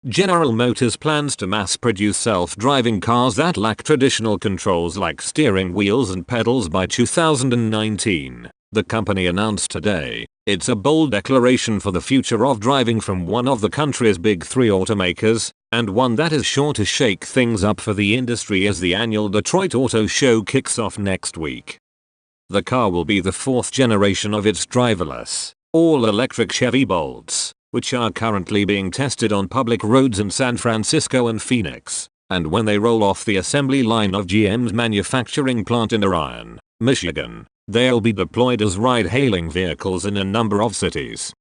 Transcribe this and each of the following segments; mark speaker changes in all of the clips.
Speaker 1: General Motors plans to mass-produce self-driving cars that lack traditional controls like steering wheels and pedals by 2019, the company announced today. It's a bold declaration for the future of driving from one of the country's big three automakers, and one that is sure to shake things up for the industry as the annual Detroit Auto Show kicks off next week. The car will be the fourth generation of its driverless, all-electric Chevy Bolts, which are currently being tested on public roads in San Francisco and Phoenix, and when they roll off the assembly line of GM's manufacturing plant in Orion, Michigan, they'll be deployed as ride-hailing vehicles in a number of cities.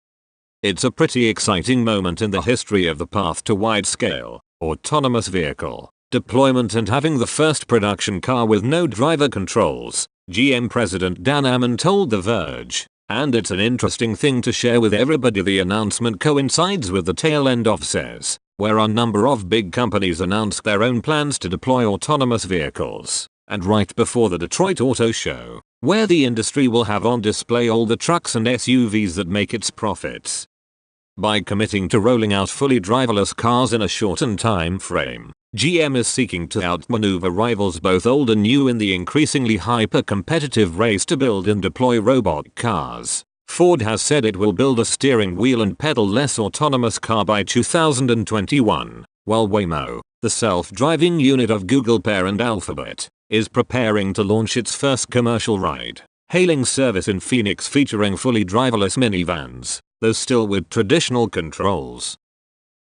Speaker 1: It's a pretty exciting moment in the history of the path to wide-scale, autonomous vehicle deployment and having the first production car with no driver controls, GM President Dan Ammann told The Verge. And it's an interesting thing to share with everybody. The announcement coincides with the tail end of CES, where a number of big companies announced their own plans to deploy autonomous vehicles, and right before the Detroit Auto Show, where the industry will have on display all the trucks and SUVs that make its profits. By committing to rolling out fully driverless cars in a shortened time frame, GM is seeking to outmaneuver rivals both old and new in the increasingly hyper-competitive race to build and deploy robot cars. Ford has said it will build a steering wheel and pedal-less autonomous car by 2021, while Waymo, the self-driving unit of Google parent Alphabet, is preparing to launch its first commercial ride-hailing service in Phoenix featuring fully driverless minivans, though still with traditional controls.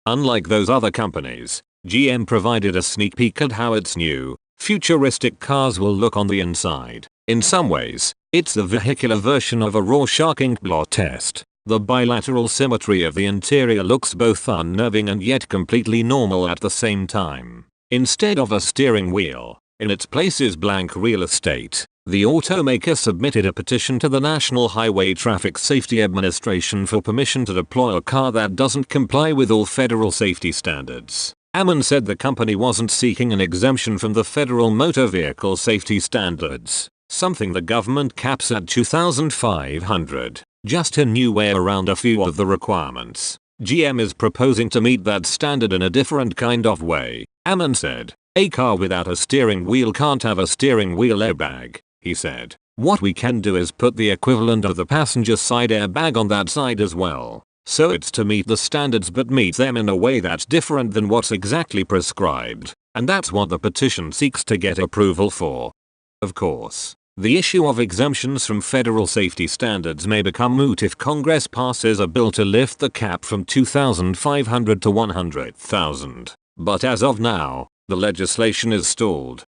Speaker 1: Unlike those other companies, GM provided a sneak peek at how its new, futuristic cars will look on the inside. In some ways, it's the vehicular version of a Rorschach inkblot test. The bilateral symmetry of the interior looks both unnerving and yet completely normal at the same time. Instead of a steering wheel, in its place is blank real estate. The automaker submitted a petition to the National Highway Traffic Safety Administration for permission to deploy a car that doesn't comply with all federal safety standards. Ammann said the company wasn't seeking an exemption from the federal motor vehicle safety standards, something the government caps at 2,500, just a new way around a few of the requirements. GM is proposing to meet that standard in a different kind of way, Ammann said. A car without a steering wheel can't have a steering wheel airbag, he said. What we can do is put the equivalent of the passenger side airbag on that side as well. So it's to meet the standards but meet them in a way that's different than what's exactly prescribed, and that's what the petition seeks to get approval for. Of course, the issue of exemptions from federal safety standards may become moot if Congress passes a bill to lift the cap from 2,500 to 100,000, but as of now, the legislation is stalled.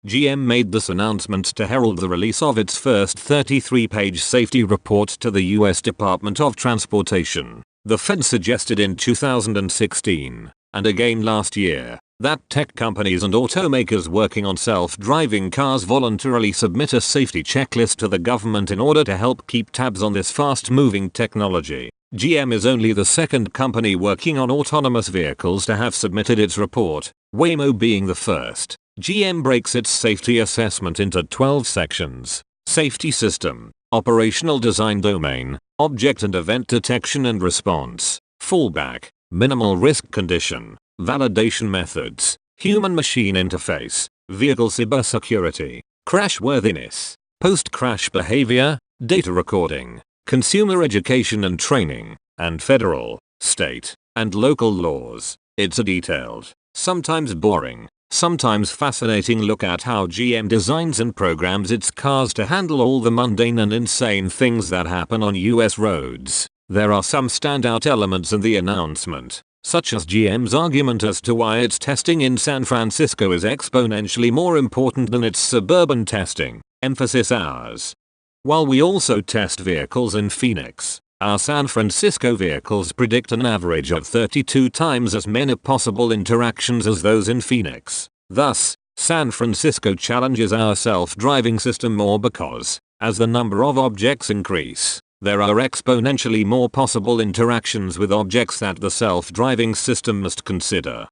Speaker 1: GM made this announcement to herald the release of its first 33-page safety report to the US Department of Transportation. The Fed suggested in 2016, and again last year, that tech companies and automakers working on self-driving cars voluntarily submit a safety checklist to the government in order to help keep tabs on this fast-moving technology. GM is only the second company working on autonomous vehicles to have submitted its report, Waymo being the first. GM breaks its safety assessment into 12 sections: safety system, operational design domain, object and event detection and response, fallback, minimal risk condition, validation methods, human-machine interface, vehicle cybersecurity, crashworthiness, post-crash behavior, data recording, consumer education and training, and federal, state, and local laws. It's a detailed, sometimes boring, sometimes fascinating look at how GM designs and programs its cars to handle all the mundane and insane things that happen on US roads. There are some standout elements in the announcement, such as GM's argument as to why its testing in San Francisco is exponentially more important than its suburban testing, emphasis ours. While we also test vehicles in Phoenix, our San Francisco vehicles predict an average of 32 times as many possible interactions as those in Phoenix. Thus, San Francisco challenges our self-driving system more because, as the number of objects increase, there are exponentially more possible interactions with objects that the self-driving system must consider.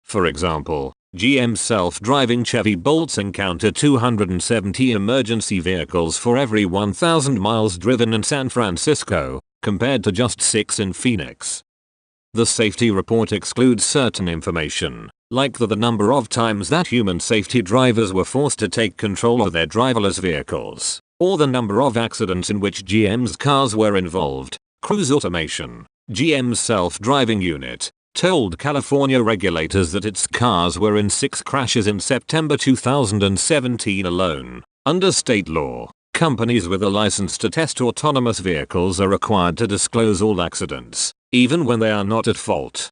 Speaker 1: For example, GM's self-driving Chevy Bolts encounter 270 emergency vehicles for every 1,000 miles driven in San Francisco, compared to just 6 in Phoenix. The safety report excludes certain information, like the number of times that human safety drivers were forced to take control of their driverless vehicles, or the number of accidents in which GM's cars were involved. Cruise Automation, GM's self-driving unit, told California regulators that its cars were in 6 crashes in September 2017 alone. Under state law, companies with a license to test autonomous vehicles are required to disclose all accidents, even when they are not at fault.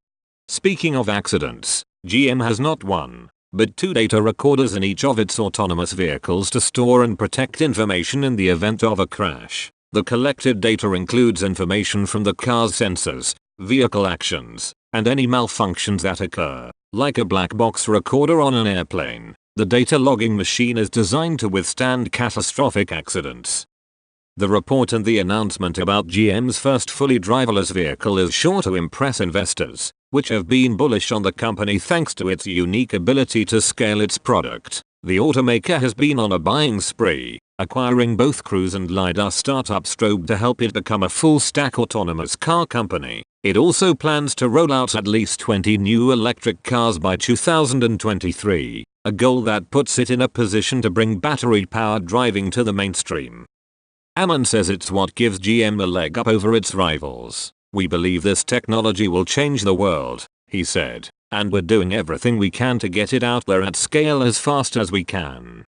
Speaker 1: Speaking of accidents, GM has not one, but 2 data recorders in each of its autonomous vehicles to store and protect information in the event of a crash. The collected data includes information from the car's sensors, vehicle actions, and any malfunctions that occur. Like a black box recorder on an airplane, the data logging machine is designed to withstand catastrophic accidents. The report and the announcement about GM's first fully driverless vehicle is sure to impress investors, which have been bullish on the company thanks to its unique ability to scale its product. The automaker has been on a buying spree, acquiring both Cruise and LiDAR startup Strobe to help it become a full-stack autonomous car company. It also plans to roll out at least 20 new electric cars by 2023, a goal that puts it in a position to bring battery-powered driving to the mainstream. Ammon says it's what gives GM a leg up over its rivals. "We believe this technology will change the world," he said, "and we're doing everything we can to get it out there at scale as fast as we can."